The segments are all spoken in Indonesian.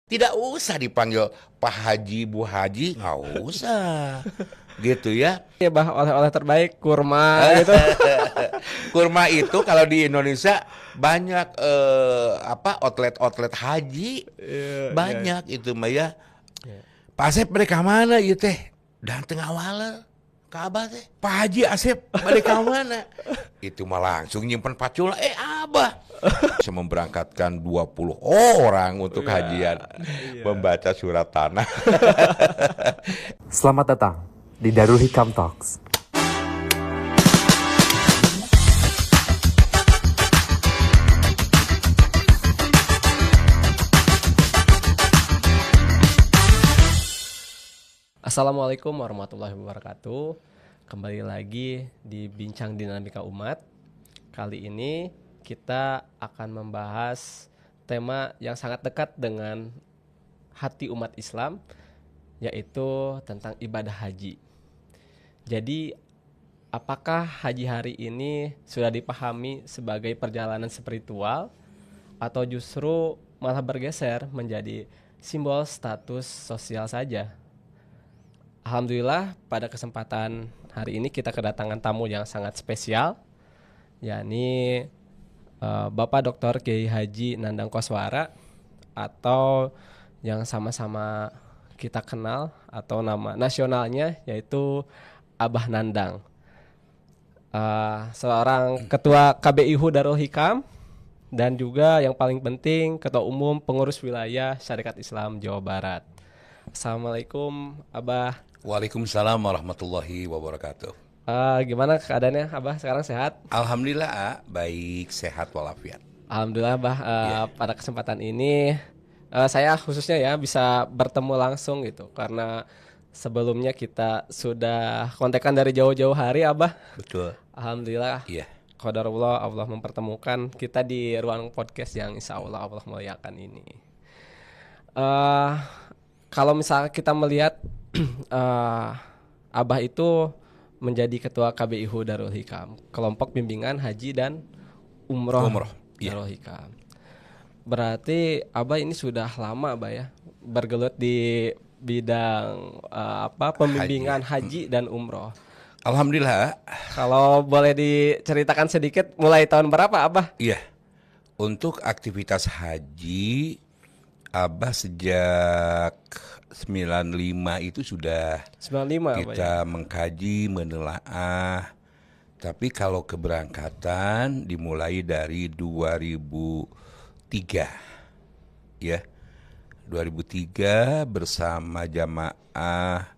Tidak usah dipanggil Pak Haji, Bu Haji, nggak usah. Gitu ya. Ya bah, oleh-oleh terbaik kurma gitu. Kurma itu kalau di Indonesia banyak outlet-outlet haji. Iya, iya. Banyak itu mah ya. Iya. Pak Asep mereka mana ieu teh? Dan tengah wala. Ka Abah teh. Pak Haji Asep mereka mana? Itu mah langsung nyimpen pacul. Abah bisa memberangkatkan 20 orang untuk hajian membaca surat tanah. Selamat datang di Darul Hikam Talks. Assalamualaikum warahmatullahi wabarakatuh. Kembali lagi di Bincang Dinamika Umat. Kali ini kita akan membahas tema yang sangat dekat dengan hati umat Islam, yaitu tentang ibadah haji. Jadi, apakah haji hari ini sudah dipahami sebagai perjalanan spiritual atau justru malah bergeser menjadi simbol status sosial saja? Alhamdulillah pada kesempatan hari ini kita kedatangan tamu yang sangat spesial, yakni Bapak Dr. Kiai Haji Nandang Koswara, atau yang sama-sama kita kenal atau nama nasionalnya yaitu Abah Nandang, seorang ketua KBIHU Darul Hikam dan juga yang paling penting ketua umum pengurus wilayah Syarikat Islam Jawa Barat. Assalamualaikum Abah. Waalaikumsalam warahmatullahi wabarakatuh. Gimana keadaannya Abah sekarang, sehat? Alhamdulillah baik, sehat walafiat. Alhamdulillah Abah, pada kesempatan ini saya khususnya ya bisa bertemu langsung gitu, karena sebelumnya kita sudah kontekan dari jauh-jauh hari Abah. Betul. Alhamdulillah. Iya. Qadarullah, Allah mempertemukan kita di ruang podcast yang insya Allah Allah muliakan ini. Kalau misalnya kita melihat Abah itu menjadi ketua KBIHU Darul Hikam, kelompok bimbingan haji dan umroh iya. Darul Hikam. Berarti Abah ini sudah lama Abah ya bergelut di bidang pembimbingan haji dan umroh. Alhamdulillah. Kalau boleh diceritakan sedikit mulai tahun berapa Abah? Iya. Untuk aktivitas haji Abah sejak 95 itu sudah 95 kita Abah ya? mengkaji, menelaah. Tapi kalau keberangkatan dimulai dari 2003. Ya. 2003 bersama jamaah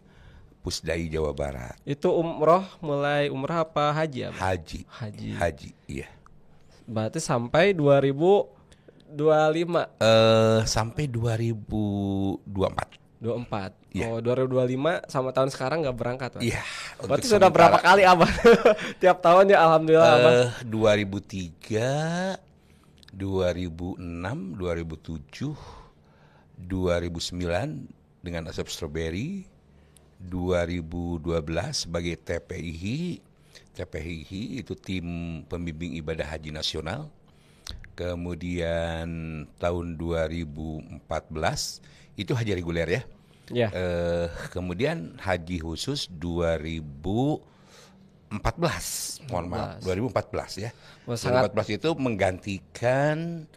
Pusdai Jawa Barat. Itu umroh, mulai umroh apa haji Abah? Haji, iya. Berarti sampai 2025. Sampai 2024. 24. Iya. Oh, 2025 sama tahun sekarang nggak berangkat Pak? Iya. Berarti sudah berapa kali Abah? Tiap tahun ya alhamdulillah Abah. 2003, 2006, 2007, 2009 dengan Asep Strawberry, 2012 sebagai TPIHI. TPIHI itu tim pembimbing ibadah haji nasional. Kemudian tahun 2014 itu haji reguler ya. Ya. Kemudian haji khusus 2014. Mohon maaf, 2014 ya. 2014 itu menggantikan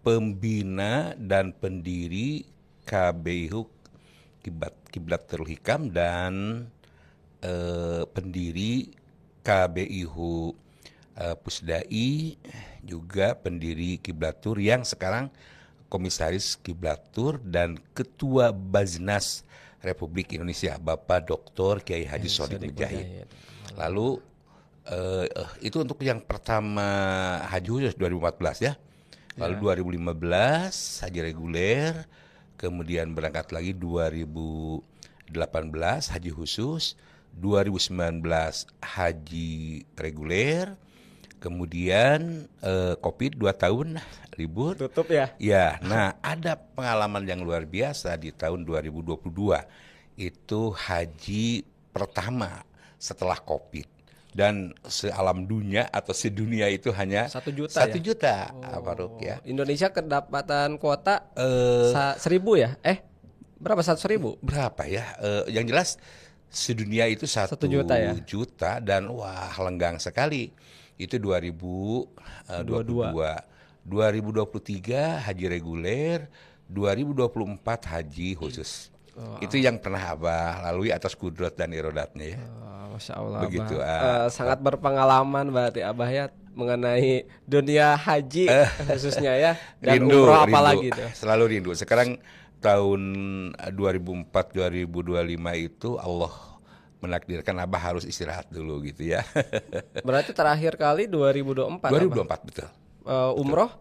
pembina dan pendiri KBIHU Kiblat Darul Hikam dan pendiri KBIHU Pusdai, juga pendiri Kiblatur yang sekarang komisaris Kiblatur dan ketua Baznas Republik Indonesia, Bapak Dr. Kiai Haji Shodiq Mujahid. Lalu itu untuk yang pertama haji khusus 2014 ya. Lalu 2015 haji reguler, kemudian berangkat lagi 2018 haji khusus, 2019 haji reguler. Kemudian COVID 2 tahun libur. Tutup ya? Ya, nah ada pengalaman yang luar biasa di tahun 2022. Itu haji pertama setelah COVID. Dan sealam dunia atau sedunia itu hanya 1 juta 1 juta, ya? Faruk ya. Indonesia kedapatan kuota Eh 1.000 ya? Berapa 100.000? berapa ya? Yang jelas sedunia itu 1 juta ya? juta dan wah lenggang sekali. Itu 2022. 2023 haji reguler, 2024 haji khusus. Itu yang pernah Abah lalui atas kudrat dan irodatnya ya. Masya Allah, Begitu, Abah. Sangat berpengalaman berarti Abah ya mengenai dunia haji khususnya ya, dan umroh apalagi tuh. Selalu rindu. Sekarang tahun 2004-2025 itu Allah menakdirkan Abah harus istirahat dulu gitu ya. Berarti terakhir kali 2024. 2024 betul. Umroh?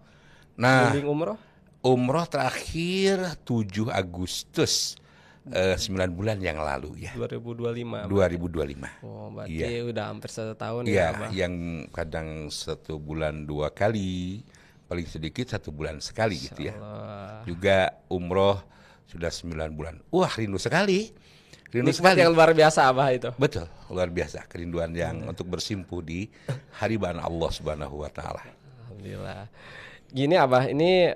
Nah, Bimbing umroh? umroh terakhir 7 Agustus 9 bulan yang lalu ya. 2025. 2025. Oh, berarti Iya. udah hampir 1 tahun ya, Iya, Abah. yang kadang 1 bulan 2 kali, paling sedikit 1 bulan sekali gitu ya. Allah. Juga umroh sudah 9 bulan. Wah, rindu sekali. Rindu Nikmat sekali. yang luar biasa Abah itu. Betul, luar biasa kerinduan yang untuk bersimpuh di hariban Allah Subhanahu wa taala. Alhamdulillah. Gini Abah, ini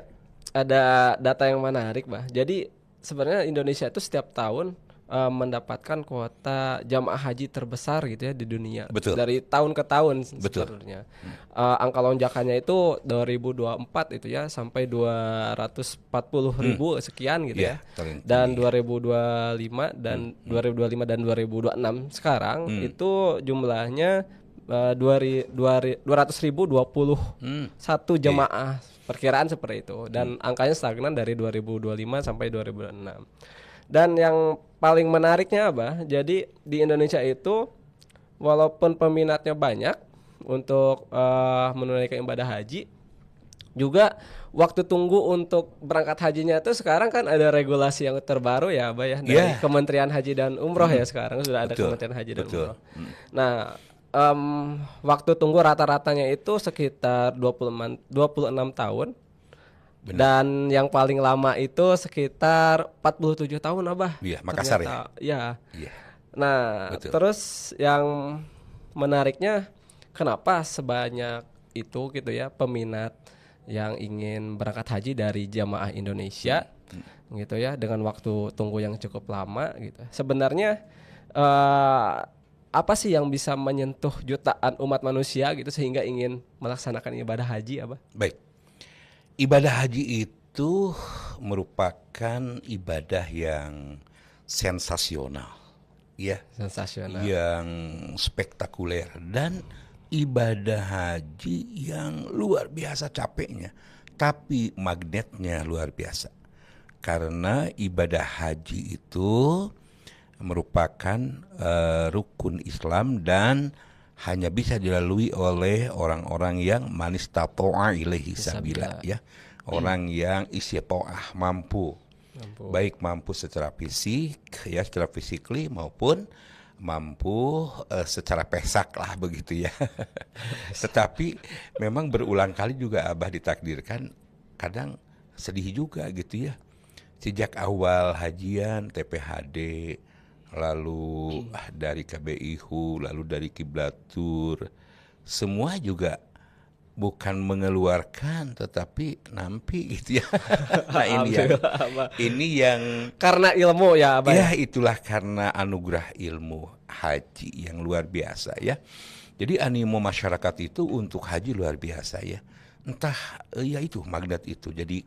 ada data yang menarik, Bah. Jadi sebenarnya Indonesia itu setiap tahun mendapatkan kuota jamaah haji terbesar gitu ya di dunia. Betul. Dari tahun ke tahun Betul. sebenarnya. Angka lonjakannya itu 2024 itu ya sampai 240.000 sekian gitu Iya, ya. paling Dan tinggi. 2025 dan 2025 dan 2026 sekarang itu jumlahnya 200.021 jemaah, perkiraan seperti itu, dan angkanya stagnan dari 2025 sampai 2026. Dan yang paling menariknya Abah, jadi di Indonesia itu walaupun peminatnya banyak untuk menunaikan ibadah haji, juga waktu tunggu untuk berangkat hajinya itu sekarang kan ada regulasi yang terbaru ya Abah ya, dari Yeah. Kementerian Haji dan Umroh ya, sekarang sudah ada Betul, Kementerian Haji dan betul. Umroh. Nah, waktu tunggu rata-ratanya itu sekitar 26 tahun. Benar. Dan yang paling lama itu sekitar 47 tahun Abah. Iya, Makassar ternyata. Ya. Iya. Nah, Betul. terus yang menariknya kenapa sebanyak itu gitu ya peminat yang ingin berangkat haji dari jamaah Indonesia gitu ya, dengan waktu tunggu yang cukup lama gitu. Sebenarnya apa sih yang bisa menyentuh jutaan umat manusia gitu sehingga ingin melaksanakan ibadah haji, Abah? Baik. Ibadah haji itu merupakan ibadah yang sensasional, ya, Sensasional. yang spektakuler, dan ibadah haji yang luar biasa capeknya, tapi magnetnya luar biasa. Karena ibadah haji itu merupakan rukun Islam dan hanya bisa dilalui oleh orang-orang yang manistato'a ilaihi sabila, ya. Orang yang istiqoah mampu. Baik mampu secara fisik ya, secara physically, maupun mampu secara pesak lah begitu ya. Tetapi memang berulang kali juga Abah ditakdirkan kadang sedih juga gitu ya. Sejak awal hajian TPHD, lalu dari KBIHU, lalu dari Kiblatur, semua juga bukan mengeluarkan tetapi nampi gitu ya. Nah ini yang Karena ilmu ya Abah. ya itulah karena anugerah ilmu haji yang luar biasa ya. Jadi animo masyarakat itu untuk haji luar biasa ya. Entah ya itu magnet itu. Jadi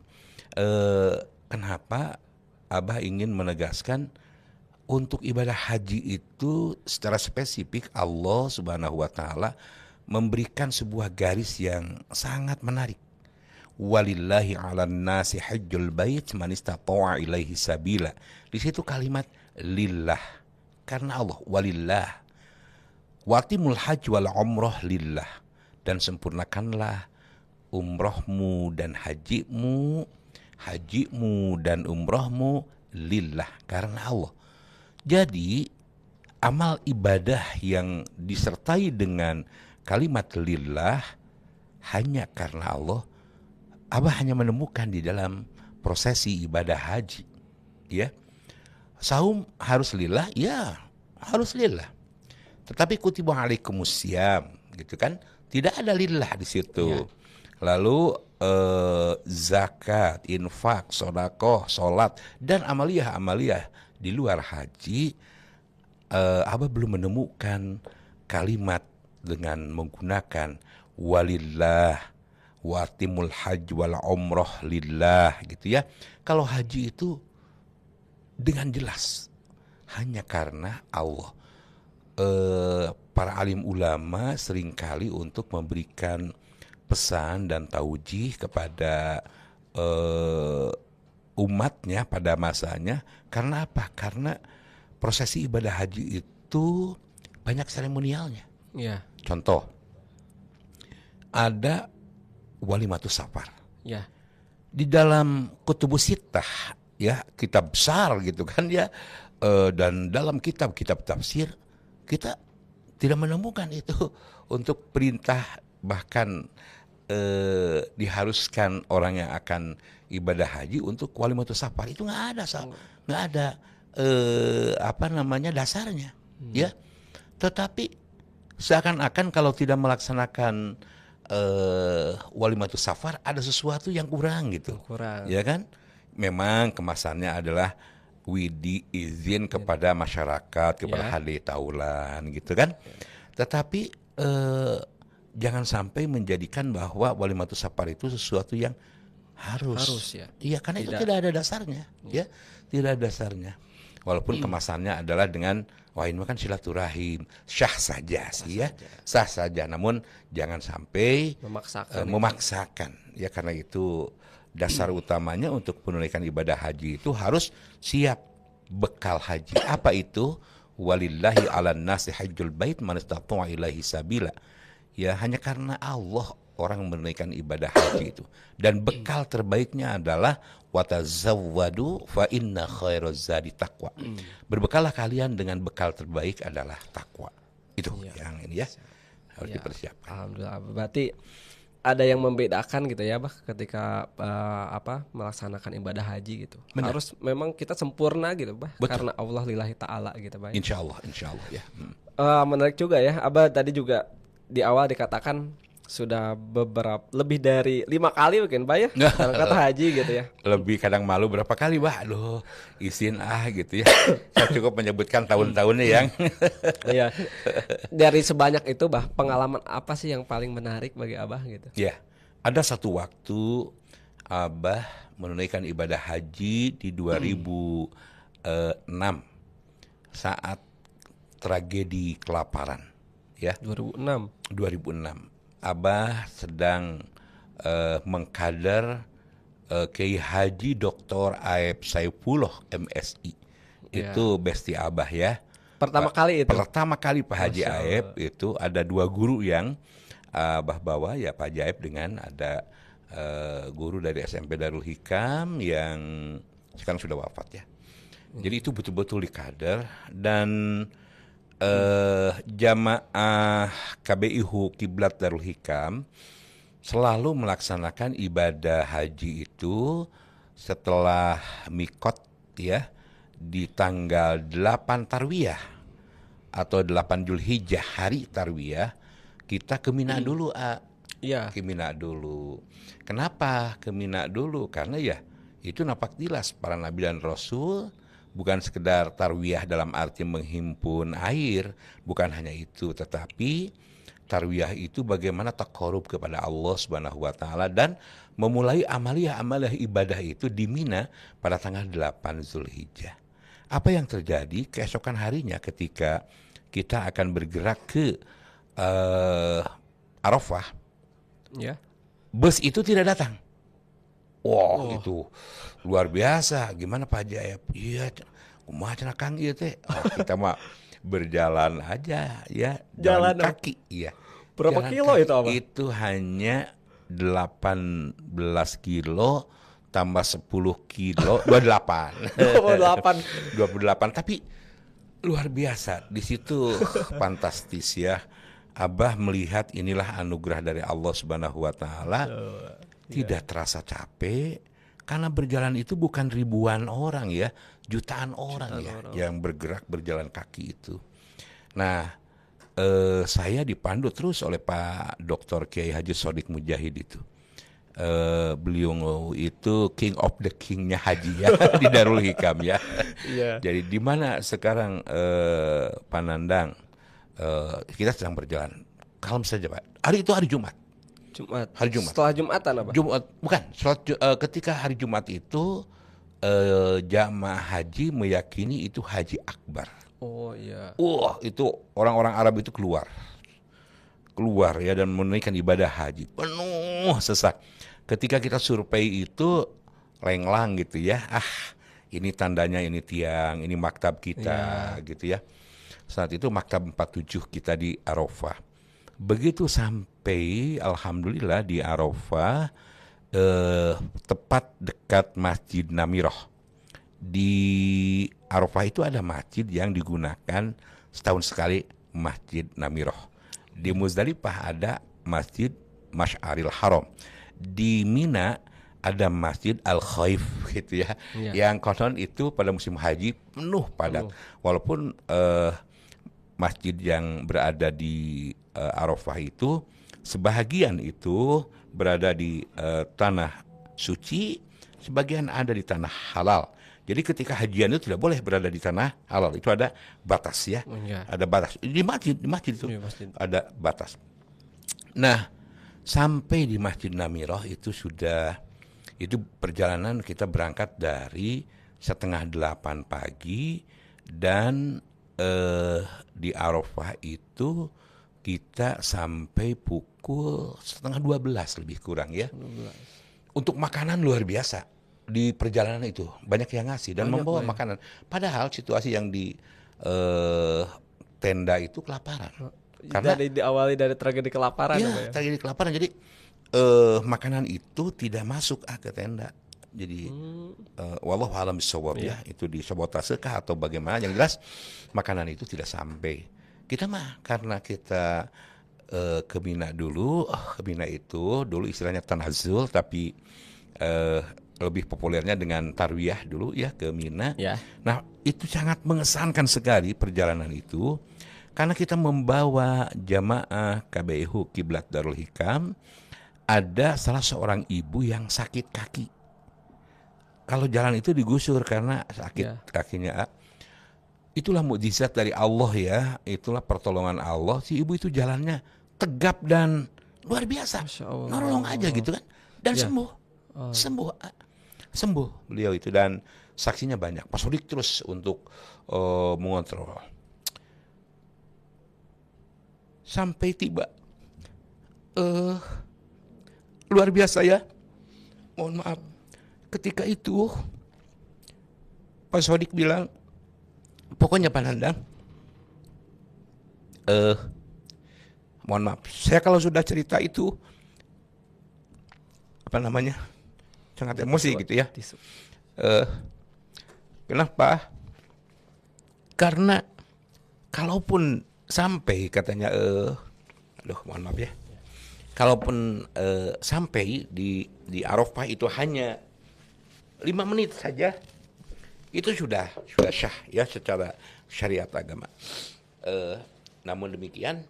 kenapa Abah ingin menegaskan untuk ibadah haji itu secara spesifik Allah Subhanahu wa taala memberikan sebuah garis yang sangat menarik. Walillahi 'alan nasi hajjul bait man istata'a ilaihi sabila. Di situ kalimat lillah, karena Allah, walillah. Watimul hajj wal umrah lillah, dan sempurnakanlah umrohmu dan hajimu dan umrohmu lillah, karena Allah. Jadi amal ibadah yang disertai dengan kalimat lillah hanya karena Allah, Abah hanya menemukan di dalam prosesi ibadah haji. Ya, saum harus lillah, ya harus lillah. Tetapi kutiba alaikumusiyam gitu kan, tidak ada lillah di situ. Ya. Lalu zakat, infak, sedekah, salat dan amaliyah di luar haji, Abah belum menemukan kalimat dengan menggunakan walillah watimul hajj wal umroh lillah gitu ya. Kalau haji itu dengan jelas hanya karena Allah. Para alim ulama seringkali untuk memberikan pesan dan taujih kepada umatnya pada masanya. Karena apa? Karena prosesi ibadah haji itu banyak seremonialnya. Ya. Contoh, ada walimatus safar. Ya. Di dalam kutubus sittah, ya, kitab besar gitu kan ya, dan dalam kitab-kitab tafsir kita tidak menemukan itu untuk perintah, bahkan diharuskan orang yang akan ibadah haji untuk walimatus safar. Itu nggak ada, nggak ada dasarnya, ya. Tetapi seakan-akan kalau tidak melaksanakan walimatus safar ada sesuatu yang kurang gitu. Kurang. Ya kan? Memang kemasannya adalah widi izin kepada masyarakat, kepada hadi taulan gitu kan. Tetapi jangan sampai menjadikan bahwa walimatus safar itu sesuatu yang harus ya. Iya, karena itu tidak ada dasarnya, ya. Tidak ada dasarnya. Walaupun kemasannya adalah dengan wah ini kan silaturahim, sah saja sih ya, sah saja. Namun jangan sampai memaksakan, ya, karena itu dasar utamanya untuk menunaikan ibadah haji itu harus siap bekal haji. Apa itu? Walillahi 'alan nasi hajjul bait man istata'a ilaihi sabila. Ya, hanya karena Allah orang menunaikan ibadah haji itu. Dan bekal terbaiknya adalah watazawwadu fa inna khairaz zadi taqwa. Berbekallah kalian dengan bekal terbaik adalah takwa. Itu yang ini ya harus dipersiapkan. Alhamdulillah. Berarti ada yang membedakan gitu ya, Bah, ketika melaksanakan ibadah haji gitu. Benar. Harus memang kita sempurna gitu, Bah, Betul. karena Allah lillahi ta'ala gitu, Bah. Insya Allah ya. Menarik juga ya, Abah tadi juga di awal dikatakan sudah lebih dari 5 kali mungkin, Bah, ya, berangkat haji gitu ya. Lebih kadang malu berapa kali, Bah, aduh izin gitu ya. Saya cukup menyebutkan tahun-tahunnya yang Iya. Dari sebanyak itu, Bah, pengalaman apa sih yang paling menarik bagi Abah gitu? ya, ada satu waktu Abah menunaikan ibadah haji di 2006 saat tragedi kelaparan, ya. 2006. Abah sedang mengkader Kiai Haji Dr. Aep Saifullah MSI. Itu besti Abah ya. Pertama kali itu? Pertama kali Pak Haji Aep itu ada 2 guru yang Abah bawa, ya, Pak Haji Aep dengan ada guru dari SMP Darul Hikam yang sekarang sudah wafat ya. Jadi itu betul-betul dikader dan jamaah KBIHU Kiblat Darul Hikam selalu melaksanakan ibadah haji itu setelah mikot ya di tanggal 8 Tarwiyah atau 8 Zulhijjah, hari Tarwiyah kita ke Mina dulu, Iya. Ke Mina dulu. Kenapa ke Mina dulu? Karena ya itu nampak jelas para nabi dan rasul bukan sekedar tarwiyah dalam arti menghimpun air, bukan hanya itu, tetapi tarwiyah itu bagaimana taqarrub kepada Allah Subhanahu wa taala dan memulai amaliyah ibadah itu di Mina pada tanggal 8 Zulhijjah. Apa yang terjadi keesokan harinya ketika kita akan bergerak ke Arafah, Ya. bus itu tidak datang. Wow, itu luar biasa. Gimana Pak Haji? Iya, kumaha cenah Kang ieu teh? Kita mah berjalan aja ya, jalan kaki. Iya. Berapa Jalan kilo kaki. itu, Abah? Itu hanya 18 kilo tambah 10 kilo 28. 28, tapi luar biasa. Di situ fantastis ya. Abah melihat inilah anugerah dari Allah Subhanahu wa taala. Tidak terasa capek karena berjalan itu bukan ribuan orang ya, jutaan orang yang bergerak berjalan kaki itu. Nah, saya dipandu terus oleh Pak Dr. Kiai Haji Sodik Mujahid itu. Beliau itu king of the kingnya haji ya di Darul Hikam ya. Iya. Jadi di mana sekarang Pak Nandang, kita sedang berjalan kalem saja Pak. Hari itu hari Jumat. Hari Jumat. Setelah Jumatan apa? Jumat bukan. Ketika hari Jumat itu jamaah haji meyakini itu haji akbar. Oh iya. Wah itu orang-orang Arab itu keluar ya dan menunaikan ibadah haji penuh sesak. Ketika kita survei itu lenglang gitu ya, ini tandanya ini tiang, ini maktab kita gitu ya. Saat itu maktab 47 kita di Arafah. Begitu sampai alhamdulillah di Arafah, tepat dekat Masjid Namiroh. Di Arafah itu ada masjid yang digunakan setahun sekali, Masjid Namiroh. Di Muzdalifah ada Masjid Masy'aril Haram. Di Mina ada Masjid Al-Khaif gitu ya. Yang konon itu pada musim haji penuh padat. Walaupun masjid yang berada di Arafah itu sebahagian itu berada di tanah suci, sebagian ada di tanah halal. Jadi ketika hajian itu tidak boleh berada di tanah halal, itu ada batas ya. Ada batas. Di masjid itu ada batas. Nah, sampai di Masjid Namiroh itu perjalanan kita berangkat dari 7:30 pagi dan di Arafah itu kita sampai pukul 11:30 lebih kurang ya. 12. Untuk makanan luar biasa. Di perjalanan itu banyak yang ngasih dan membawa makanan. Padahal situasi yang di tenda itu kelaparan. Karena diawali dari tragedi kelaparan. Iya, tragedi kelaparan. Jadi makanan itu tidak masuk ke tenda. Jadi wallahu a'lam bishawab ya. Itu disabotasekah atau bagaimana? Yang jelas makanan itu tidak sampai. Kita mah karena kita ke Mina dulu. Ke Mina itu dulu istilahnya tanazul, tapi lebih populernya dengan tarwiyah dulu ya ke Mina. Nah itu sangat mengesankan sekali perjalanan itu karena kita membawa jamaah KBIHU Kiblat Darul Hikam. Ada salah seorang ibu yang sakit kaki. Kalau jalan itu digusur karena sakit kakinya. Itulah mukjizat dari Allah ya. Itulah pertolongan Allah. Si ibu itu jalannya tegap dan luar biasa. Nolong aja gitu kan. Dan sembuh beliau itu dan saksinya banyak. Pak Sodik terus untuk mengontrol sampai tiba luar biasa ya. Mohon maaf ketika itu Pak Sodik bilang pokoknya Pak Nandang mohon maaf saya kalau sudah cerita itu sangat emosi gitu ya. Kenapa? Karena kalaupun sampai katanya, mohon maaf ya. Kalaupun sampai di Arafah itu hanya 5 menit saja, itu sudah syah ya secara syariat agama. Namun demikian,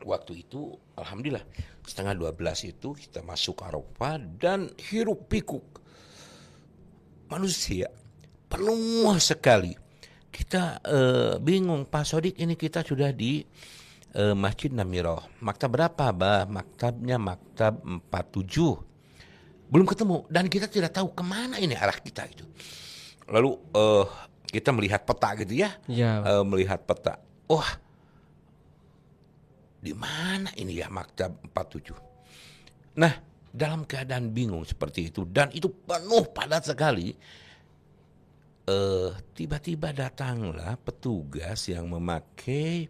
waktu itu alhamdulillah 11:30 itu kita masuk Arafah dan hiruk pikuk manusia penuh sekali. Kita bingung Pak Sodik, ini kita sudah di Masjid Namiroh. Maktab berapa, Bah? Maktabnya maktab 47. Belum ketemu dan kita tidak tahu kemana ini arah kita itu. Lalu kita melihat peta gitu ya. Melihat peta. Wah, di mana ini ya maktab 47? Nah, dalam keadaan bingung seperti itu dan itu penuh padat sekali, tiba-tiba datanglah petugas yang memakai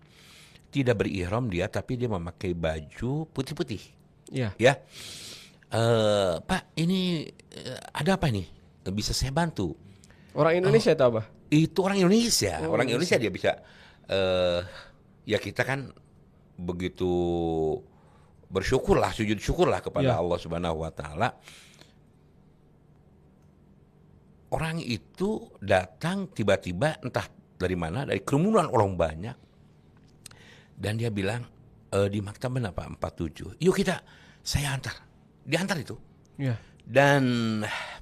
tidak berihram dia, tapi dia memakai baju putih-putih. Ya, Pak, ini ada apa nih? Bisa saya bantu? Orang Indonesia itu apa? Itu orang Indonesia. Orang Indonesia dia bisa. Ya kita kan begitu bersyukurlah, sujud syukurlah kepada Allah Subhanahu wa taala. Orang itu datang tiba-tiba entah dari mana, dari kerumunan orang banyak. Dan dia bilang, di maktab berapa? 47. Yuk saya antar. Diantar itu. Iya. Dan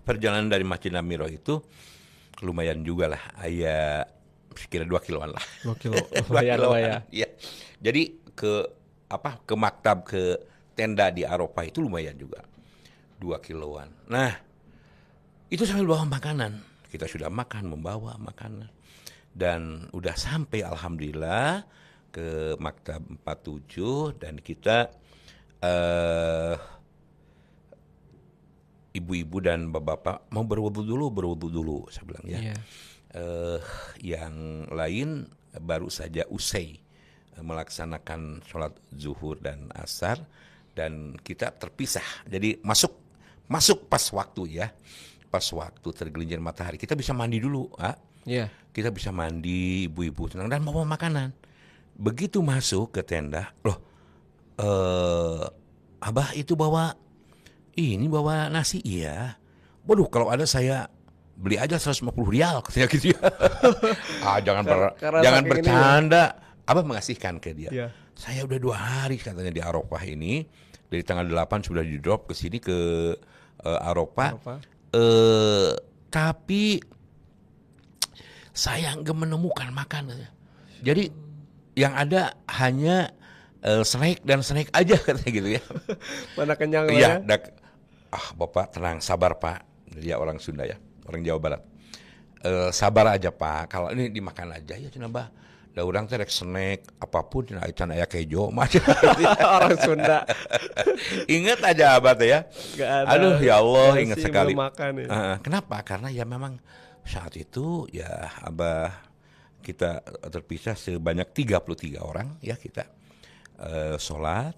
perjalanan dari Masjid Namiro itu lumayan juga lah, ya sekira 2 kiloan lah. 2 kilo. 2 kiloan. Ya. Iya. Jadi ke maktab, ke tenda di Arafah itu lumayan juga. 2 kiloan. Nah, itu sambil bawa makanan. Kita sudah membawa makanan. Dan udah sampai alhamdulillah ke maktab 47 dan kita ibu-ibu dan bapak-bapak mau berwudu dulu saya bilang ya. Iya. Yang lain baru saja usai melaksanakan sholat zuhur dan asar dan kita terpisah. Jadi masuk pas waktu ya. Pas waktu tergelincir matahari kita bisa mandi dulu, Iya. kita bisa mandi, ibu-ibu tenang dan bawa makanan. Begitu masuk ke tenda, loh, Abah itu bawa nasi, iya. Waduh, kalau ada saya beli aja 150 rial katanya gitu ya. Jangan Karena bercanda. Abah mengasihkan ke dia. Iya. Saya udah 2 hari katanya di Arafah ini. Dari tanggal 8 sudah di drop ke sini ke Arafah. Tapi saya nggak menemukan makanan. Jadi yang ada hanya snack aja katanya gitu ya. Mana kenyang Iya, ya? Bapak tenang, sabar Pak. Dia orang Sunda ya, orang Jawa Barat. Sabar aja Pak, kalau ini dimakan aja ya cenah bah. Da urang teh rek snack apapun cenah can aya kejo mah. Orang Sunda. Ingat aja Abah teh ya. Gak ada. Aduh ya Allah, ingat Masih sekali. belum makan ya. Kenapa? Karena ya memang saat itu ya Abah kita terpisah sebanyak 33 orang ya kita sholat.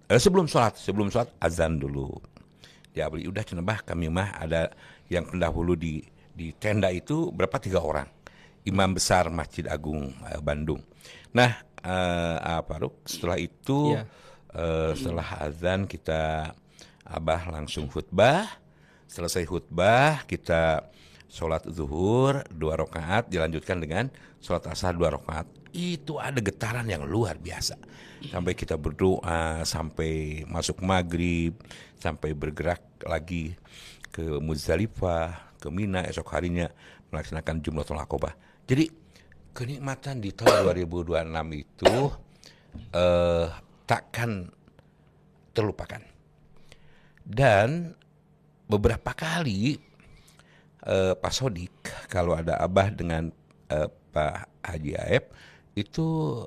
Sebelum sholat azan dulu. Ya udah cenah bah kami mah ada yang pendahulu di tenda itu berapa 3 orang. Imam besar Masjid Agung Bandung. Nah, Faruk setelah itu Iya. setelah azan kita Abah langsung khutbah. Selesai khutbah kita sholat zuhur 2 rakaat dilanjutkan dengan sholat asar 2 rakaat. Itu ada getaran yang luar biasa. Sampai kita berdoa, sampai masuk maghrib, sampai bergerak lagi ke Muzdalifah, ke Mina esok harinya melaksanakan Jumratul Aqabah. Jadi kenikmatan di tahun 2026 itu takkan terlupakan. Dan beberapa kali Pak Sodik kalau ada Abah dengan Pak Haji Aep itu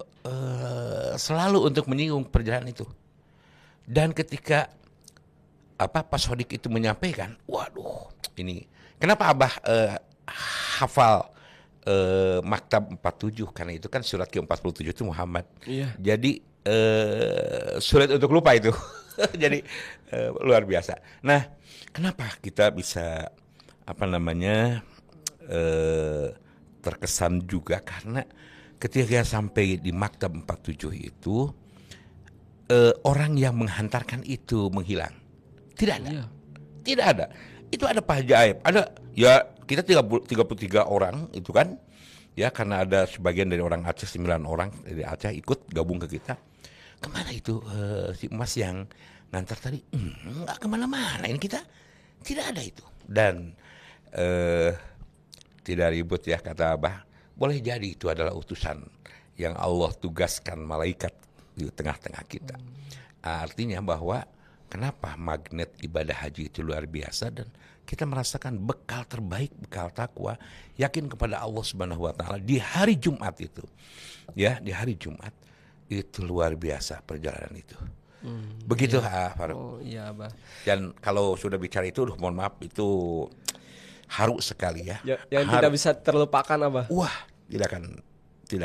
selalu untuk menyinggung perjalanan itu. Dan ketika Pak Sodik itu menyampaikan, waduh ini kenapa Abah hafal maktab 47 karena itu kan surat ke-47 itu Muhammad. Iya. Jadi sulit untuk lupa itu. Jadi luar biasa. Nah, kenapa kita bisa terkesan juga karena ketika sampai di maktab 47 itu orang yang menghantarkan itu menghilang. Tidak ada. Iya. Tidak ada. Itu ada Pak Haji Aep. Ada ya kita 33 orang itu kan. Ya karena ada sebagian dari orang Aceh 9 orang dari Aceh ikut gabung ke kita. Kemana itu si Mas yang ngantar tadi? Enggak kemana-mana. Ini kita tidak ada itu. Dan tidak ribut ya kata Abah. Boleh jadi itu adalah utusan yang Allah tugaskan malaikat di tengah-tengah kita. Artinya bahwa kenapa magnet ibadah haji itu luar biasa dan kita merasakan bekal terbaik, bekal takwa, yakin kepada Allah Subhanahu wa taala di hari Jumat itu. Ya, di hari Jumat itu luar biasa perjalanan itu. Begitu Faruk. Oh iya Abah. Dan kalau sudah bicara itu, mohon maaf itu haru sekali ya. Yang tidak bisa terlupakan Abah. Wah, tidak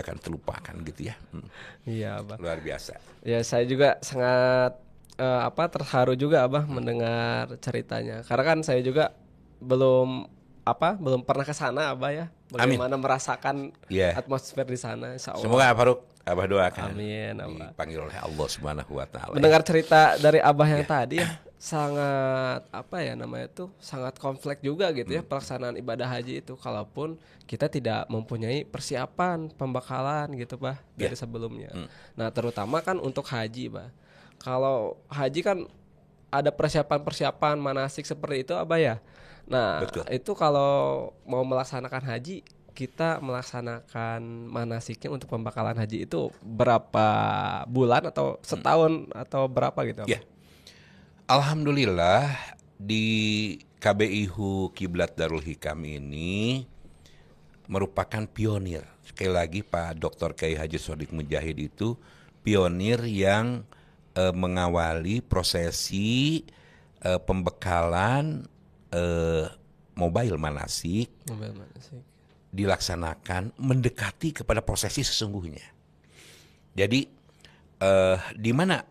akan terlupakan gitu ya. Iya Abah. Luar biasa. Ya saya juga sangat terharu juga Abah mendengar ceritanya. Karena kan saya juga belum pernah ke sana Abah ya. Bagaimana merasakan Yeah. atmosfer di sana. Insya Allah. Semoga Faruk Abah doakan. Amin, Abah. Dipanggil oleh Allah Subhanahu wa taala. Mendengar cerita dari Abah yang Ya. tadi ya sangat apa ya namanya tuh sangat kompleks juga gitu ya pelaksanaan ibadah haji itu kalaupun kita tidak mempunyai persiapan pembekalan gitu Bah dari sebelumnya. Nah, terutama kan untuk haji, Bah. Kalau haji kan ada persiapan-persiapan manasik seperti itu Abah ya. Nah, Betul. itu kalau mau melaksanakan haji kita melaksanakan manasiknya untuk pembekalan haji itu berapa bulan atau setahun atau berapa gitu? Ya. Alhamdulillah di KBIHU Kiblat Darul Hikam ini merupakan pionir. Sekali lagi Pak Dr. Kiai Haji Shodiq Mujahid itu pionir yang mengawali prosesi pembekalan mobile manasik Mobil manasik. dilaksanakan mendekati kepada prosesi sesungguhnya. Jadi di mana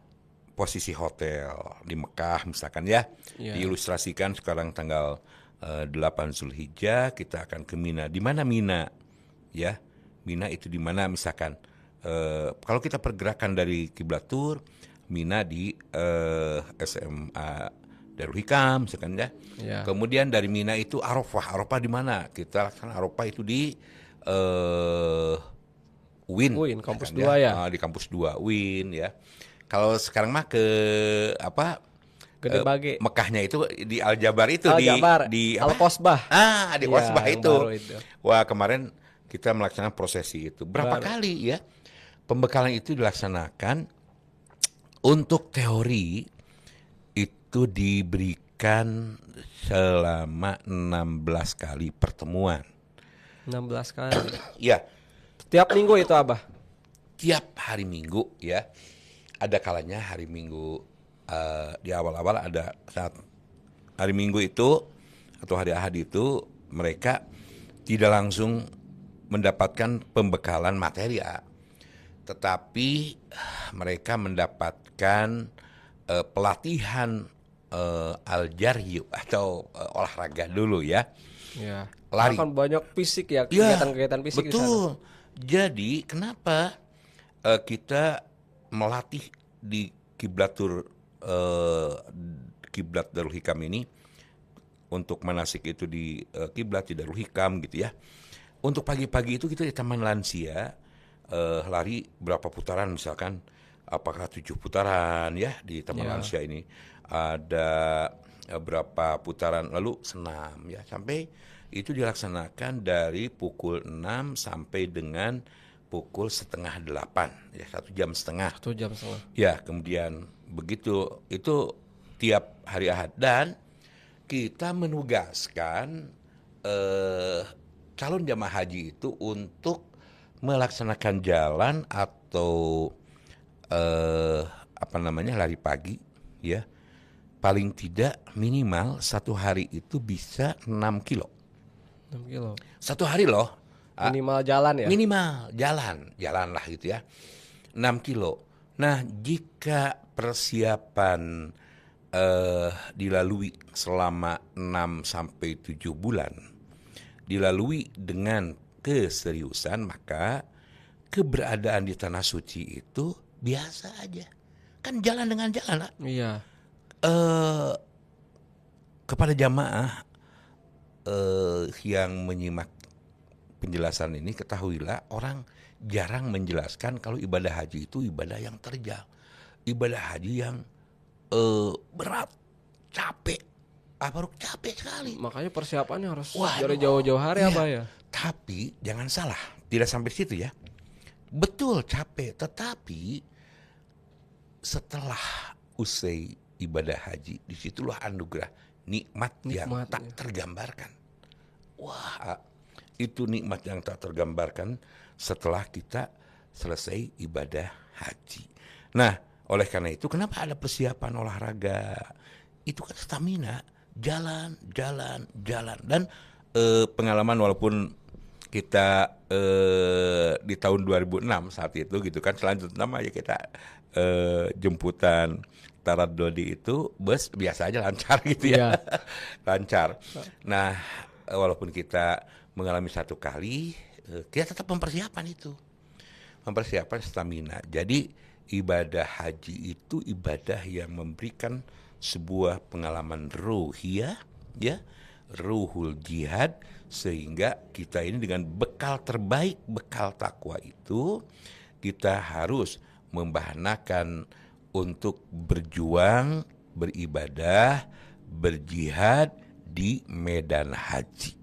posisi hotel di Mekah misalkan ya, diilustrasikan sekarang tanggal 8 Zulhijjah kita akan ke Mina. Di mana Mina? Ya, Mina itu di mana misalkan kalau kita pergerakan dari Kiblatur, Mina di SMA Darul Hikam misalkan ya. Ya. Kemudian dari Mina itu Arafah. Arafah di mana? Kita laksanakan Arafah itu di UIN kampus misalkan 2 ya. Di kampus 2 UIN ya. Kalau sekarang mah ke apa? Gede Bage. Mekahnya itu di Al Jabar itu Al-Jabar, di apa? Al-Qosbah. Di Iya, Qosbah yang itu. baru itu. Wah, kemarin kita melaksanakan prosesi itu. Berapa kali ya? Pembekalan itu dilaksanakan untuk teori itu diberikan selama 16 kali pertemuan. 16 kali. Ya, Tiap minggu itu Abah. tiap hari Minggu ya. Ada kalanya hari Minggu di awal-awal ada saat hari Minggu itu atau hari Ahad itu mereka tidak langsung mendapatkan pembekalan materi ya. Tetapi mereka mendapatkan pelatihan al-jaryu atau olahraga dulu ya. Ya. Lari. Kan banyak fisik ya, kegiatan-kegiatan fisik di sana. betul. Jadi kenapa kita melatih di Kiblatur Kiblat Darul Hikam ini untuk manasik itu di Kiblat di Darul Hikam gitu ya. Untuk pagi-pagi itu kita di Taman Lansia lari berapa putaran misalkan apakah 7 putaran ya di Taman Lansia ini ada berapa putaran lalu senam ya sampai itu dilaksanakan dari pukul 6 sampai dengan pukul 7:30 ya 1 jam setengah. 1 jam setengah. Ya, kemudian begitu itu tiap hari Ahad dan kita menugaskan calon jamaah haji itu untuk melaksanakan jalan atau lari pagi ya. Paling tidak minimal 1 hari itu bisa 6 kilo. 6 kilo. 1 hari loh. Minimal jalan ya. Minimal jalan lah gitu ya. 6 kilo. Nah, jika persiapan dilalui selama 6 sampai 7 bulan, dilalui dengan keseriusan, maka keberadaan di tanah suci itu biasa aja. Kan jalan dengan jalan. Iya. Kepada jamaah yang menyimak penjelasan ini, ketahuilah orang jarang menjelaskan kalau ibadah haji itu ibadah yang terjal, ibadah haji yang berat, capek, capek sekali. Makanya persiapannya harus Wah, dari jauh-jauh hari iya. Abah ya. Tapi jangan salah, tidak sampai situ ya. Betul capek, tetapi setelah usai ibadah haji, disitulah anugerah nikmat yang tak tergambarkan. Wah, itu nikmat yang tak tergambarkan setelah kita selesai ibadah haji. Nah, oleh karena itu kenapa ada persiapan olahraga? Itu kan stamina, jalan. Dan pengalaman walaupun kita di tahun 2006 saat itu gitu kan, selanjutnya aja kita jemputan Taradodi itu bus biasa aja lancar gitu ya. Lancar. Nah, walaupun kita mengalami 1 kali, kita tetap mempersiapkan itu. mempersiapkan stamina. Jadi ibadah haji itu ibadah yang memberikan sebuah pengalaman ruhiyah, ya, ruhul jihad, sehingga kita ini dengan bekal terbaik, bekal takwa itu, kita harus membahanakan untuk berjuang, beribadah, berjihad di medan haji.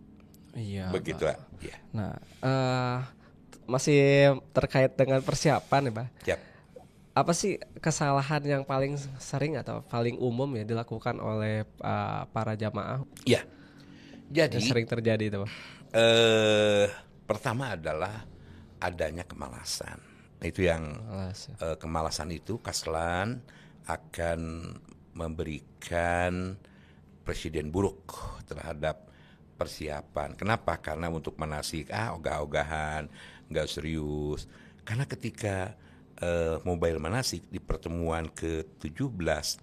Iya. Begitu, Pak. ya. Nah, masih terkait dengan persiapan ya, Pak. Yap. Apa sih kesalahan yang paling sering atau paling umum ya dilakukan oleh para jamaah Ya. Jadi yang sering terjadi itu, Pak? pertama adalah adanya kemalasan. Itu yang Malas, ya. kemalasan itu kaslan akan memberikan presiden buruk terhadap persiapan. Kenapa? Karena untuk manasik ogah-ogahan, nggak serius. Karena ketika mobile manasik di pertemuan ke-17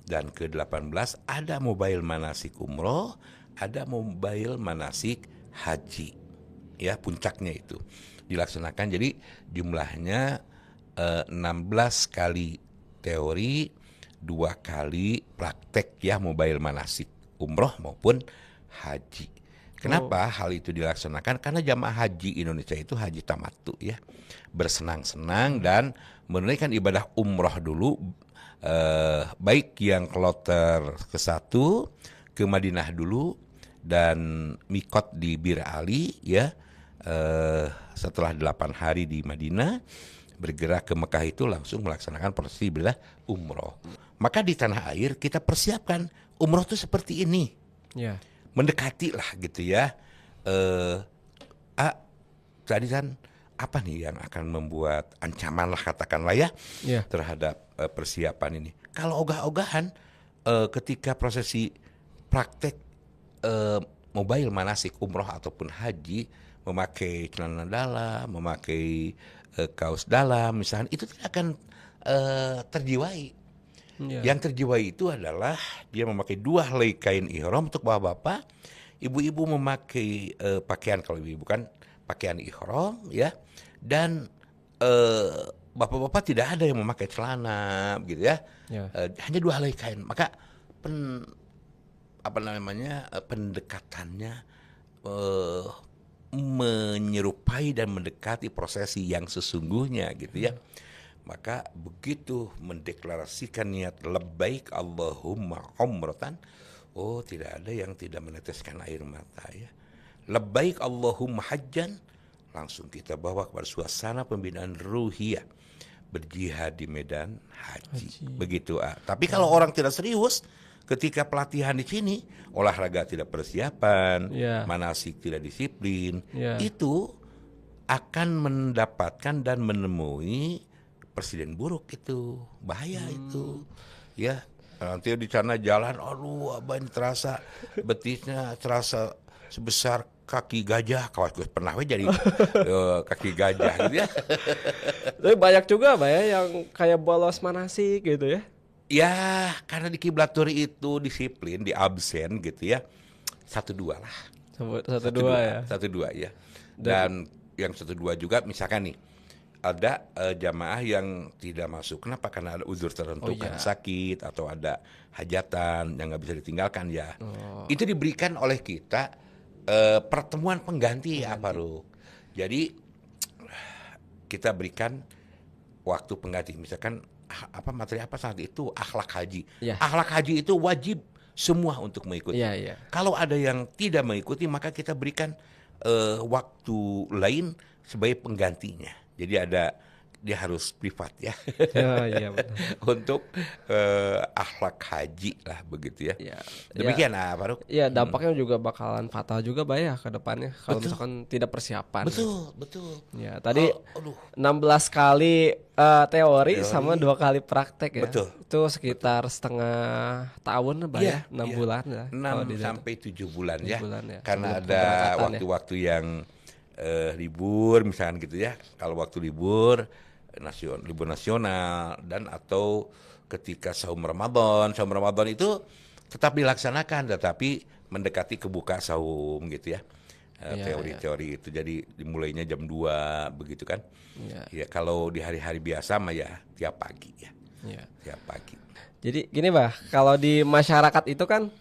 dan ke-18 ada mobile manasik umroh, ada mobile manasik haji. Ya, puncaknya itu dilaksanakan. Jadi jumlahnya 16 kali teori, 2 kali praktek ya mobile manasik umroh maupun haji. Kenapa hal itu dilaksanakan? Karena jamaah haji Indonesia itu haji tamattu ya, bersenang-senang dan menunaikan ibadah umroh dulu, baik yang kloter ke-1 ke Madinah dulu dan mikot di Bir Ali ya, setelah 8 hari di Madinah bergerak ke Mekah itu langsung melaksanakan prosesi ibadah umroh. Maka di tanah air kita persiapkan umroh itu seperti ini. Ya. Mendekati lah gitu ya. Tadi kan apa nih yang akan membuat ancaman lah katakanlah ya, terhadap persiapan ini. Kalau ogah-ogahan ketika prosesi praktek mobile manasik umroh ataupun haji, memakai celana dalam, memakai kaos dalam misalnya, itu tidak akan terjiwai. Yang terjiwai itu adalah dia memakai 2 helai kain ihram untuk bapak-bapak, ibu-ibu memakai pakaian, kalau ibu kan pakaian ihram ya, dan bapak-bapak tidak ada yang memakai celana gitu ya. Hanya 2 helai kain. Maka pendekatannya menyerupai dan mendekati prosesi yang sesungguhnya gitu ya. Maka begitu mendeklarasikan niat labbaik Allahumma umratan, tidak ada yang tidak meneteskan air mata ya. Labbaik Allahumma hajjan, langsung kita bawa kepada suasana pembinaan ruhiyah, berjihad di medan haji. Begitu. Tapi kalau orang tidak serius ketika pelatihan di sini, olahraga tidak persiapan, manasik tidak disiplin, itu akan mendapatkan dan menemui presiden buruk. Itu bahaya itu ya. Nanti di sana jalan, aduh abah ini terasa betisnya terasa sebesar kaki gajah. Kawas gue pernah jadi kaki gajah gitu ya. Tapi banyak juga Pak ya yang kayak bolos manasik gitu ya. Ya karena di kiblaturi itu disiplin, di absen gitu ya. 1-2 lah. 1-2 ya. 1-2 ya. Dan yang 1-2 juga misalkan nih, ada jamaah yang tidak masuk. Kenapa? Karena ada uzur tertentu, kan sakit atau ada hajatan yang nggak bisa ditinggalkan ya. Itu diberikan oleh kita pertemuan pengganti ya Pak Ruk. Jadi kita berikan waktu pengganti. Misalkan materi apa saat itu, akhlak haji. Akhlak haji itu wajib semua untuk mengikuti. Kalau ada yang tidak mengikuti, maka kita berikan waktu lain sebagai penggantinya. Jadi dia harus privat ya, untuk akhlak haji lah begitu ya. Demikian Pak Ruk. Iya, dampaknya juga bakalan fatal juga Pak ya ke depannya kalau misalkan tidak persiapan. Betul. Ya, tadi 16 kali teori sama 2 kali praktek ya. Betul. Itu sekitar setengah tahun Pak ya, 6 bulan ya. 6 sampai 7 bulan ya. Karena sebelum ada waktu-waktu yang libur misalkan gitu ya. Kalau waktu libur nasional dan atau ketika saum Ramadan itu tetap dilaksanakan, tetapi mendekati kebuka saum gitu ya. Iya, teori-teori itu. Jadi dimulainya jam 2 begitu kan. Iya. Ya kalau di hari-hari biasa mah ya tiap pagi ya. Iya. Tiap pagi. Jadi gini bah, kalau di masyarakat itu kan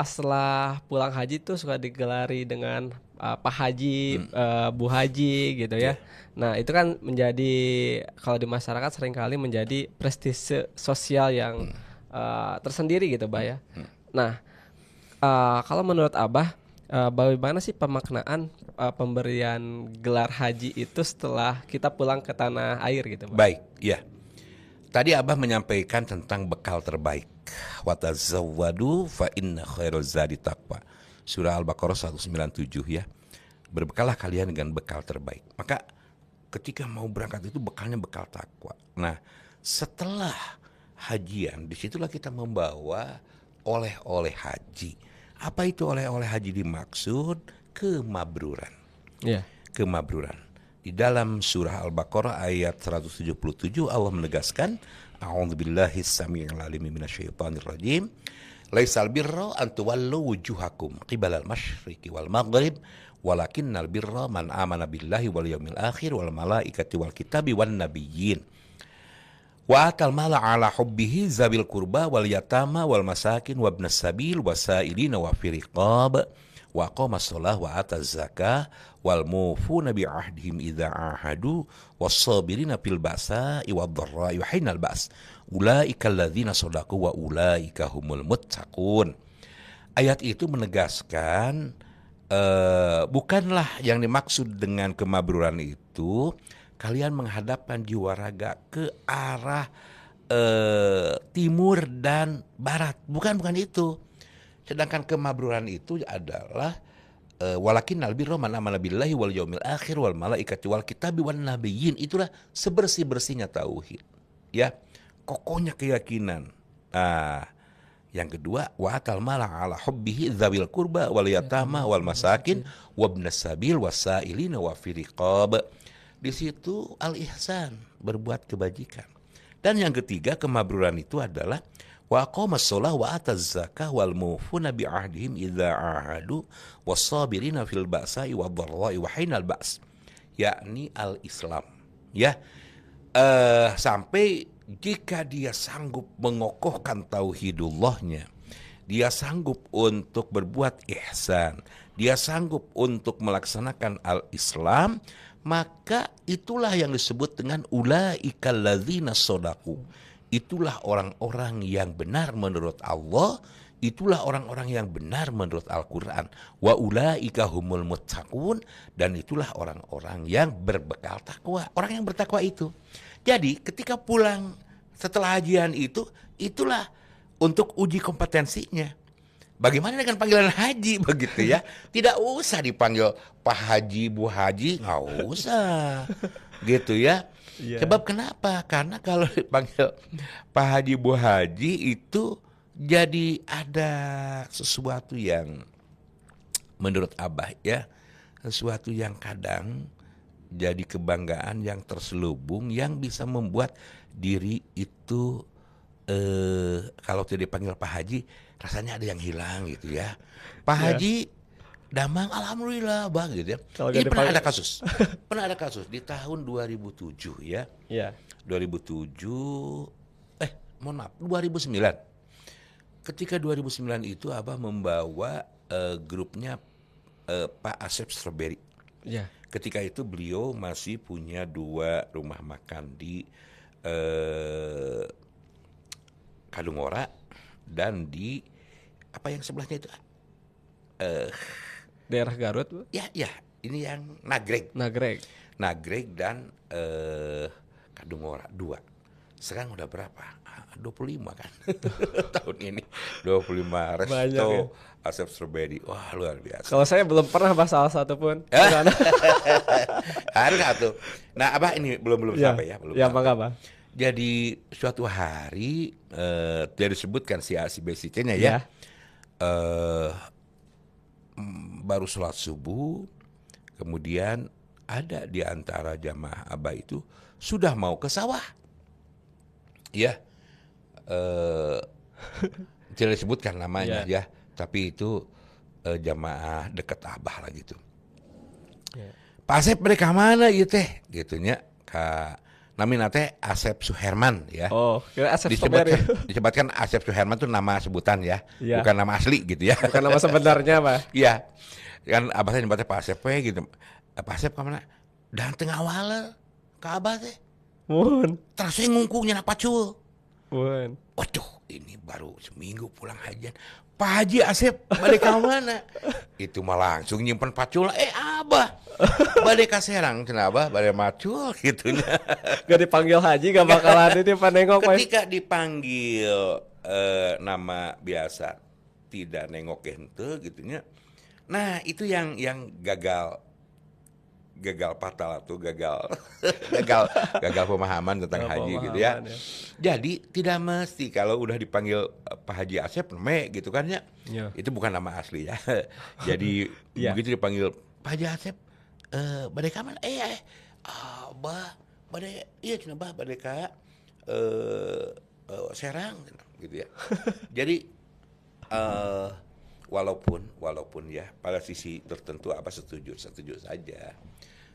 setelah pulang haji tuh suka digelari dengan Pak Haji, Bu Haji gitu ya. Nah itu kan menjadi, kalau di masyarakat seringkali menjadi prestise sosial yang tersendiri gitu bah ya. Nah kalau menurut Abah, bagaimana sih pemaknaan pemberian gelar haji itu setelah kita pulang ke tanah air gitu bah? Baik, ya. Tadi Abah menyampaikan tentang bekal terbaik. Wa tazawwadu fa inna khairal zadi taqwa. Surah Al-Baqarah 197 ya. Berbekallah kalian dengan bekal terbaik. Maka ketika mau berangkat itu bekalnya bekal takwa. Nah, setelah hajian, disitulah kita membawa oleh-oleh haji. Apa itu oleh-oleh haji dimaksud? Kemabruran. Iya. Kemabruran. Di dalam surah Al-Baqarah ayat 177 Allah menegaskan, A'udzubillahi samii'il 'aliim minasyaitonir rajim. Laisal birra an tuwallu wujuhakum qibalal masyriqi wal maghrib walakinnal birra man amana billahi wal yaumil akhir wal malaikati wal kitabi wan nabiyyin. Wa atal mala ala hubbihi zabil qurba wal yatama wal masakin wabnas sabil wasailina wa firiqab wa aqamas shalah wa ataz zakah wal mufuna bi ahdihim idza ahadu was-sabirina fil ba'sa'i wad-dharra'i wa hinal ba's ulaika alladzina shadaqu wa ulaika humul muttaqun. Ayat itu menegaskan bukanlah yang dimaksud dengan kemabruran itu kalian menghadapkan jiwa raga ke arah timur dan barat, bukan itu. Sedangkan kemabruran itu adalah walakinnal birra man amana billahi wal yaumil akhir wal malaikati wal kitabi wan nabiyyin. Itulah sebersih-bersihnya tauhid. Ya, kokohnya keyakinan. Yang kedua, wa atal mala ala hubbihi dzawil qurba wal yatama wal masakin wabnas sabil wasailina wa firiqab. Di situ al-ihsan, berbuat kebajikan. Dan yang ketiga, kemabruran itu adalah wa aqamas shalah wa ataz zakah wal mufuna bi ahdihim idza ahadu was-sabirina fil ba'sa'i wad-dharra'i wa hinal ba's. Yakni al-Islam. Ya. Sampai jika dia sanggup mengokohkan tauhidullahnya, dia sanggup untuk berbuat ihsan, dia sanggup untuk melaksanakan al-Islam, maka itulah yang disebut dengan ulaikal ladzina shadaqu. Itulah orang-orang yang benar menurut Allah, itulah orang-orang yang benar menurut Al-Qur'an. Wa ulaika humul muttaqun, dan itulah orang-orang yang berbekal takwa. Orang yang bertakwa itu. Jadi ketika pulang setelah hajian itu, itulah untuk uji kompetensinya. Bagaimana dengan panggilan haji begitu ya? Tidak usah dipanggil Pak Haji, Bu Haji, nggak usah gitu ya. Yeah. Sebab kenapa? Karena kalau dipanggil Pak Haji, Bu Haji itu jadi ada sesuatu yang menurut Abah ya, sesuatu yang kadang jadi kebanggaan yang terselubung yang bisa membuat diri itu kalau tidak dipanggil Pak Haji rasanya ada yang hilang gitu ya. Pak Haji Damang alhamdulillah bang gitu ya. Ini pernah ada kasus. Pernah ada kasus di tahun 2007 ya. Iya. 2009. Ketika 2009 itu Abah membawa grupnya Pak Asep Strawberry. Iya. Ketika itu beliau masih punya 2 rumah makan di Kadungora dan di apa yang sebelahnya itu? Daerah Garut, Bu? Ya, ini yang Nagreg dan Kadungora 2. Sekarang udah berapa? 25 kan tahun ini 25 resto ya? Asep Strawberry. Wah luar biasa. Kalau saya belum pernah bahas salah satu pun. Harus tuh. Nah Abah ini belum sampai ya. Ya mangga Abah. Jadi suatu hari dia disebutkan si A si B si C-nya ya. Baru sholat subuh, kemudian ada di antara jamaah Abah itu sudah mau ke sawah. Ya. Tidak disebutkan namanya ya, tapi itu jamaah deket Abah lah gitu. Ya. Pak Asep mereka mana ieu teh gitunya ka namina teh Asep Suherman ya. Oh, kira Asep Strawberry. Disebutkan Asep Suherman itu nama sebutan ya, Iya. bukan nama asli gitu ya. Bukan nama sebenarnya, Pak. Iya. Kan Abah teh nyebutnya Pak Asep we gitu. Pak Asep ka mana? Dan tengah awal ka Abah teh. Mun. Terus ngungkungnya na pacul. Mun. Waduh, ini baru seminggu pulang hajian. Pak Haji Asep balik ke mana? Itu mah langsung nyimpen pacul. Abah, balik ke Serang, kenapa? Balik macul gitu. Gak dipanggil haji gak bakalan itu Pak nengok, Pak. Ketika dipanggil nama biasa, tidak nengok ente gitunya. Nah, itu yang gagal fatal atau gagal pemahaman tentang haji gitu ya. Jadi tidak mesti kalau udah dipanggil Pak Haji Asep gitu kan ya. Ya. Itu bukan nama asli ya. Jadi Ya. begitu dipanggil Pak Haji Asep badai ka mana? Abah badai iya cenah bah badai ka Serang gitu ya. Jadi walaupun ya pada sisi tertentu Abah setuju saja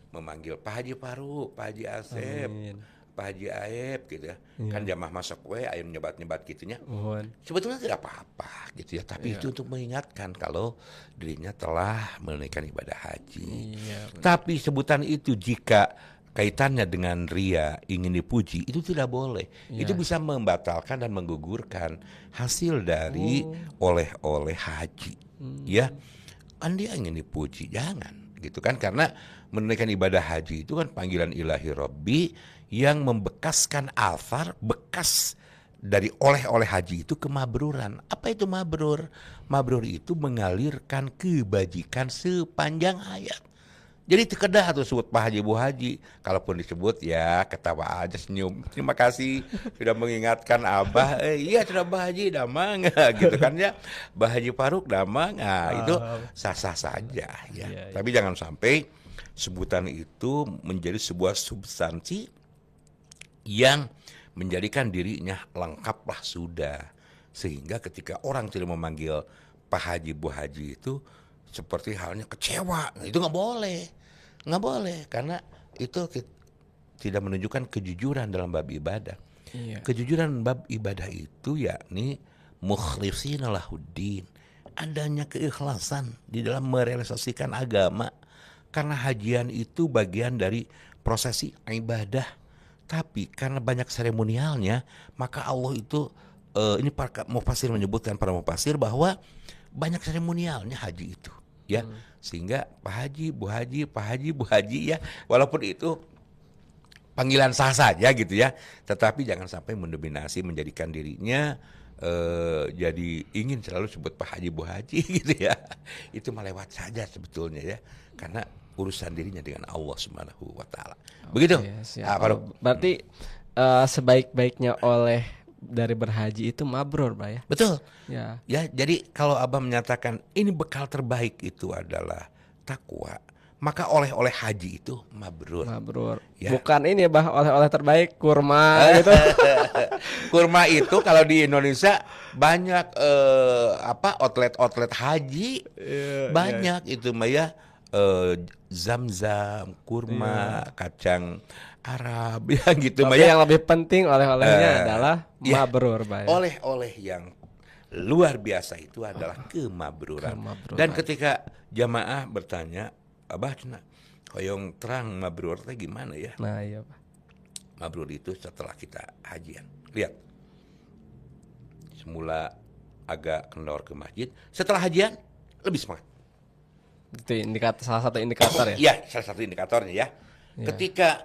memanggil Pak Haji Faruk, Pak Haji Asep, Amin. Pak Haji Aep gitu ya. Kan jamaah masuk we aya nyebat-nyebat gitunya. Mun. Sebetulnya tidak apa-apa gitu ya, tapi itu untuk mengingatkan kalau dirinya telah menunaikan ibadah haji. Iya. Tapi sebutan itu jika kaitannya dengan ria, ingin dipuji, itu tidak boleh. Itu bisa membatalkan dan menggugurkan hasil dari oleh-oleh haji. Ya, kan dia ingin dipuji, jangan gitu kan, karena menunaikan ibadah haji itu kan panggilan ilahi Rabbi yang membekaskan athar bekas dari oleh-oleh haji itu kemabruran. Apa itu mabrur? Mabrur itu mengalirkan kebajikan sepanjang hayat. Jadi terkedah tuh sebut Pak Haji Bu Haji. Kalaupun disebut ya ketawa aja, senyum. Terima kasih sudah mengingatkan Abah. Iya sudah Pak Haji damang gitu kan ya. Pak Haji Faruk damang. Itu sah-sah saja ya. Iya. Tapi jangan sampai sebutan itu menjadi sebuah substansi yang menjadikan dirinya lengkaplah sudah. Sehingga ketika orang tidak memanggil Pak Haji Bu Haji itu seperti halnya kecewa. Itu nggak boleh karena itu tidak menunjukkan kejujuran dalam bab ibadah. Iya. Kejujuran bab ibadah itu yakni mukhlishina lahuddin, adanya keikhlasan di dalam merealisasikan agama. Karena hajian itu bagian dari prosesi ibadah. Tapi karena banyak seremonialnya, maka Allah itu ini para mufasir menyebutkan, para mufasir bahwa banyak seremonialnya haji itu, ya. Sehingga Pak Haji, Bu Haji, Pak Haji, Bu Haji ya, walaupun itu panggilan sah saja gitu ya, tetapi jangan sampai mendominasi menjadikan dirinya jadi ingin selalu sebut Pak Haji Bu Haji gitu ya. Itu melewat saja sebetulnya ya, karena urusan dirinya dengan Allah Subhanahu wa taala. Begitu. Berarti sebaik-baiknya oleh dari berhaji itu mabrur, Pak ya. Betul. Ya. Ya, jadi kalau Abah menyatakan ini bekal terbaik itu adalah takwa, maka oleh-oleh haji itu mabrur. Mabrur. Ya. Bukan ini, Bah, oleh-oleh terbaik kurma gitu. Kurma itu kalau di Indonesia banyak outlet haji. Banyak itu mah ya. Zam-zam, kurma, kacang Arab ya gitu. Tapi yang lebih penting oleh-olehnya adalah mabrur, Pak ya. Oleh-oleh yang luar biasa itu adalah kemabruran. Dan ketika jamaah bertanya, Abah cenah hoyong terang mabrur teh gimana ya? Nah, iya, Pak. Mabrur itu setelah kita hajian. Lihat. Semula agak kendor ke masjid, setelah hajian lebih semangat. Itu salah satu indikator ya. Iya, salah satu indikatornya ya. Ya. Ketika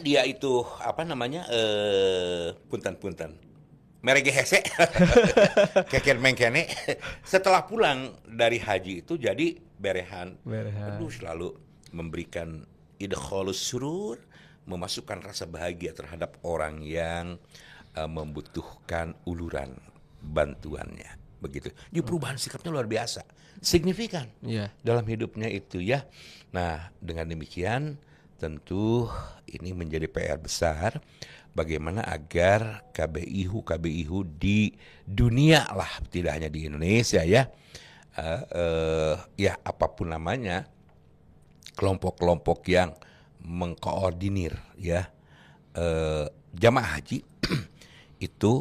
dia itu punten merege hese keken mengkene setelah pulang dari haji itu jadi berehan. Aduh, selalu memberikan idkhalus surur, memasukkan rasa bahagia terhadap orang yang membutuhkan uluran bantuannya, begitu. Jadi perubahan sikapnya luar biasa, signifikan dalam hidupnya itu ya. Nah, dengan demikian tentu ini menjadi PR besar bagaimana agar KBIHU di dunia lah, tidak hanya di Indonesia ya, ya apapun namanya, kelompok-kelompok yang mengkoordinir ya jamaah haji itu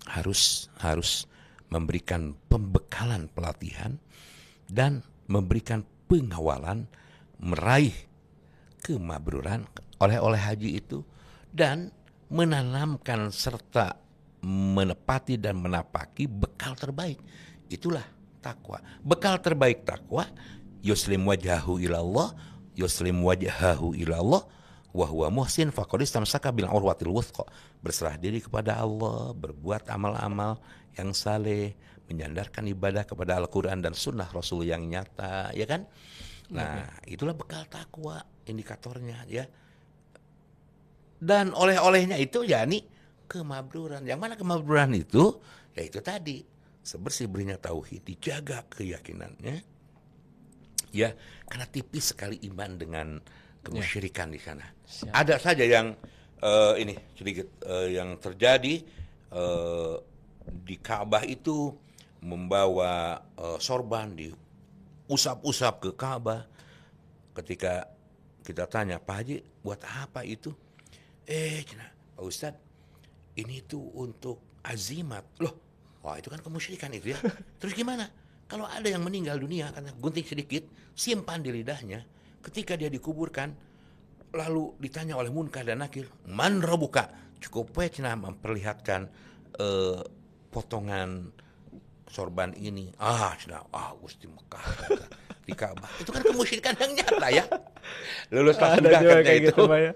harus memberikan pembekalan pelatihan dan memberikan pengawalan meraih kemabruran oleh haji itu dan menanamkan serta menepati dan menapaki bekal terbaik. Itulah takwa. Bekal terbaik takwa, yuslim wajhahu ilallah, yuslim wajhahu ilallah, wa huwa muhsin faqad istamsaka bil urwatil wuthqa. Berserah diri kepada Allah, berbuat amal-amal yang saleh, menyandarkan ibadah kepada Al-Qur'an dan sunnah Rasul yang nyata, ya kan? Nah, itulah bekal takwa, indikatornya ya. Dan oleh-olehnya itu yakni kemabruran. Yang mana kemabruran itu? Ya itu tadi, sebersih-bersihnya tauhid, dijaga keyakinannya. Ya, karena tipis sekali iman dengan kemusyrikan di sana. Siap. Ada saja yang ini sedikit yang terjadi di Ka'bah itu membawa sorban diusap-usap ke Ka'bah. Ketika kita tanya, Pak Haji, buat apa itu? Pak Ustadz, ini tuh untuk azimat. Loh, wah itu kan kemusyrikan itu ya. Terus gimana? Kalau ada yang meninggal dunia karena gunting sedikit, simpan di lidahnya. Ketika dia dikuburkan, lalu ditanya oleh Munkar dan Nakir, man rabbuka? Cukup cina memperlihatkan potongan sorban ini. Gusti Mekah di Ka'bah. Itu kan kemusyrikan yang nyata ya. Lulus Ada sudah juga katanya kayak itu. gitu, Pak, ya.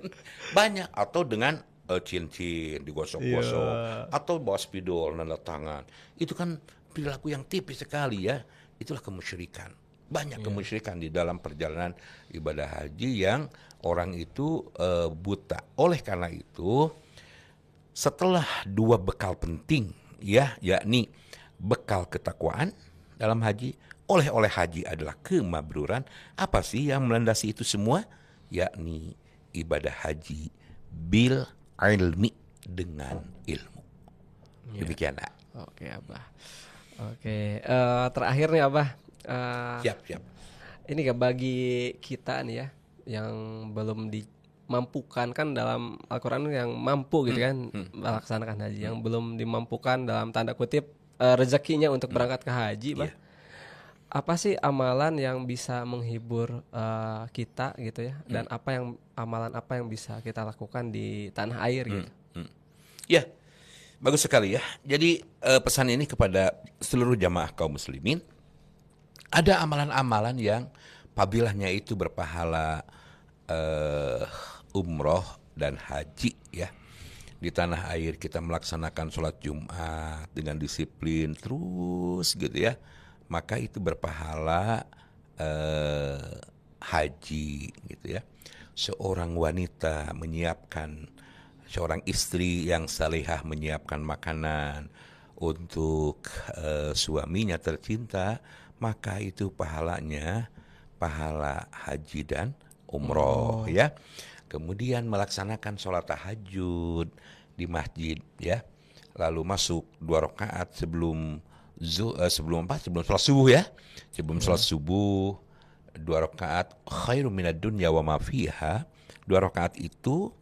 Banyak atau dengan cincin digosok-gosok Iya. atau bawa spidol nanda tangan. Itu kan perilaku yang tipis sekali ya. Itulah kemusyrikan. Banyak kemusyrikan di dalam perjalanan ibadah haji yang orang itu buta. Oleh karena itu, setelah dua bekal penting ya, yakni bekal ketakwaan dalam haji, oleh haji adalah kemabruran. Apa sih yang melandasi itu semua? Yakni ibadah haji bil ilmi, dengan ilmu. Demikian, Nak. Oke, Abah. Oke, terakhir nih Abah. Siap. Ini gak bagi kita nih ya, yang belum dimampukan kan dalam Al-Quran yang mampu gitu kan melaksanakan haji, yang belum dimampukan dalam tanda kutip rezekinya untuk berangkat ke haji, Bah. Iya. Apa sih amalan yang bisa menghibur kita gitu ya, dan amalan apa yang bisa kita lakukan di tanah air gitu? Ya, bagus sekali ya. Jadi pesan ini kepada seluruh jamaah kaum muslimin. Ada amalan-amalan yang fadilahnya itu berpahala umroh dan haji ya. Di tanah air kita melaksanakan sholat Jumat dengan disiplin terus gitu ya. Maka itu berpahala haji gitu ya. Seorang wanita menyiapkan, seorang istri yang salihah menyiapkan makanan untuk suaminya tercinta, maka itu pahalanya pahala haji dan umroh ya. Kemudian melaksanakan sholat tahajud di masjid ya. Lalu masuk 2 rakaat sebelum sholat subuh ya. Sebelum sholat subuh 2 rakaat khairum minad dunya wa ma fiha. 2 rakaat itu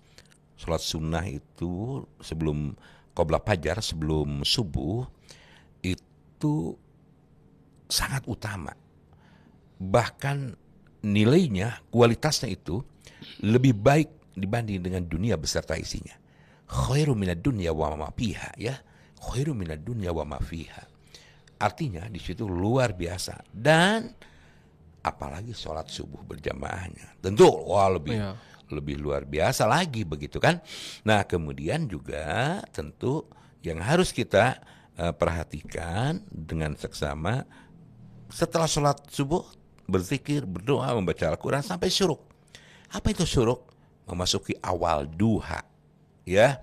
sholat sunnah itu sebelum qobla fajar, sebelum subuh itu sangat utama. Bahkan nilainya, kualitasnya itu lebih baik dibanding dengan dunia beserta isinya. Khairu minad dunya wa ma fiha ya. Khairu minad dunya wa ma fiha. Artinya di situ luar biasa, dan apalagi sholat subuh berjamaahnya. Tentu lebih luar biasa lagi begitu kan. Nah, kemudian juga tentu yang harus kita perhatikan dengan seksama, setelah sholat subuh berzikir, berdoa, membaca Al-Quran sampai syuruk. Apa itu syuruk? Memasuki awal duha ya.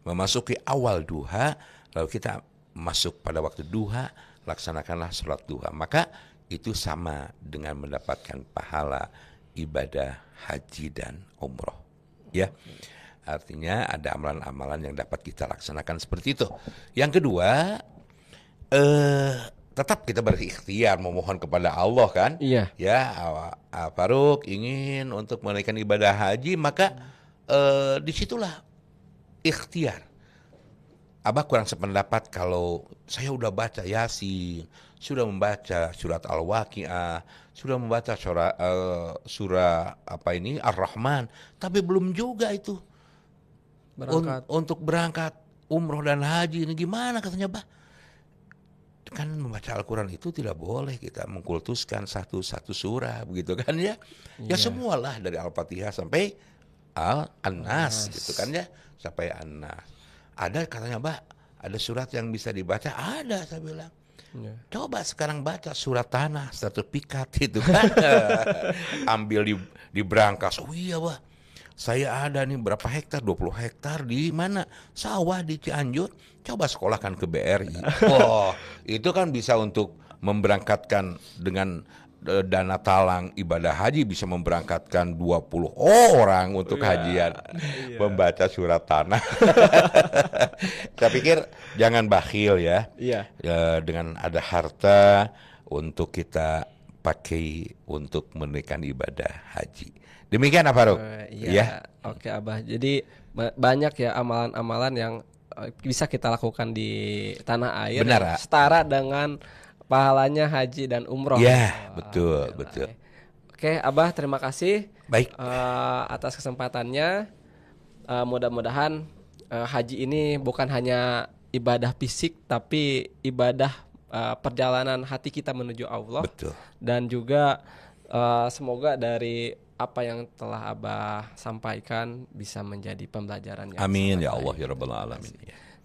Memasuki awal duha, lalu kita masuk pada waktu duha, laksanakanlah sholat duha. Maka itu sama dengan mendapatkan pahala ibadah haji dan umroh ya. Artinya ada amalan-amalan yang dapat kita laksanakan seperti itu. Yang kedua, tetap kita berikhtiar memohon kepada Allah kan. Iya. Ya, Faruk ingin untuk menunaikan ibadah haji, maka disitulah ikhtiar. Abah kurang sependapat kalau saya udah baca Yasin, sudah membaca surat Al-Waqiah, sudah membaca surah Ar-Rahman, tapi belum juga itu Berangkat. untuk berangkat umroh dan haji. Ini gimana katanya, Bah? Kan membaca Al-Quran itu tidak boleh kita mengkultuskan satu surah begitu kan ya. Ya semualah dari Al-Fatihah sampai An-Nas gitu kan ya, sampai An-Nas. Ada katanya, Bah, ada surat yang bisa dibaca, ada saya bilang. Iya. Coba sekarang baca surat Tanah, sertifikat itu kan. Ambil di Brankas. Oh iya, Bah. Saya ada nih berapa hektar, 20 hektar di mana? Sawah di Cianjur. Coba sekolahkan ke BRI. Oh, itu kan bisa untuk memberangkatkan dengan dana talang ibadah haji, bisa memberangkatkan 20 orang untuk hajian membaca surat Tanah. Saya pikir jangan bakhil ya. Iya. Dengan ada harta untuk kita pakai untuk menunaikan ibadah haji. Demikian apa, Faruk? Iya. Oke, Abah. Jadi banyak ya amalan-amalan yang bisa kita lakukan di tanah air. Benar, setara dengan pahalanya haji dan umroh. Ya, betul. Oke, Abah, terima kasih. Baik. Atas kesempatannya. Mudah-mudahan haji ini bukan hanya ibadah fisik, tapi ibadah perjalanan hati kita menuju Allah. Betul. Dan juga semoga dari apa yang telah Abah sampaikan bisa menjadi pembelajaran yang Amin sangat ya Allah baik. ya Rabbal Alamin.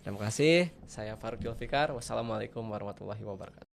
Terima kasih. Saya Faruk Zulfikar. Wassalamualaikum warahmatullahi wabarakatuh.